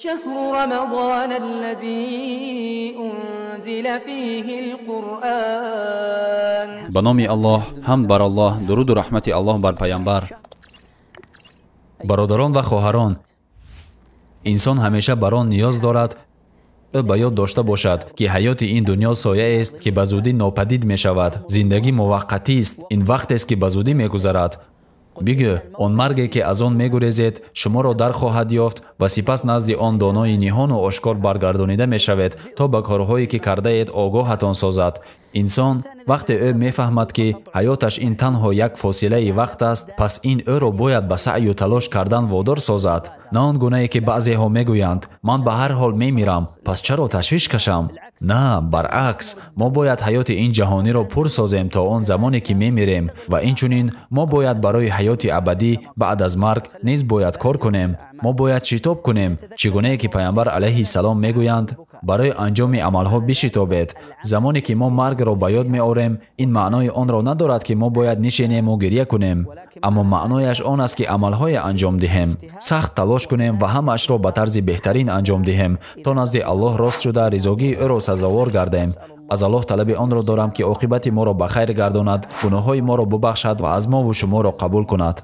شهر رمضان الذي أنزل فيه القرآن. به نام الله، حمد بر الله، درود و رحمت الله بر پیامبر. برادران و خواهران، انسان همیشه بر آن نیاز دارد او به یاد داشته باشد که حیات این دنیا سایه است که به زودی ناپدید می شود. زندگی موقتی است، این وقت است که به زودی می گذرد. بگو آن مرگی که از آن می گریزید شما را در خواهد یافت و سپس نزد آن دانای نهان و آشکار برگردانیده می شوید تا به کارهایی که کرده اید آگاهتان سازد. انسان وقتی او می فهمد که حیاتش این تنها یک فاصله وقت است، پس این او را باید به سعی و تلاش کردن وادار سازد. نه آن گونه‌ای که بعضی ها می گویند من به هر حال می میرم پس چرا تشویش کشم. نه، برعکس، ما باید حیات این جهانی را پر سازیم تا آن زمانی که می میریم و اینچنین ما باید برای حیات ابدی بعد از مرگ نیز باید کار کنیم. ما باید شتاب کنیم چگونه که پیامبر علیه السلام میگویند برای انجام عملها بشتابید. زمانی که ما مرگ را به یاد می آوریم این معنای آن را ندارد که ما باید نشینیم و گریه کنیم، اما معنایش آن است که عملهای انجام دهیم، سخت تلاش کنیم و همش را به طرز بهترین انجام دهیم تا نزد الله راست شده رضایت او را سزاوار گردیم. از الله طلب آن را دارم که عاقبت ما را به خیر گرداند، گناههای ما را ببخشد و از ما و شما را قبول کند.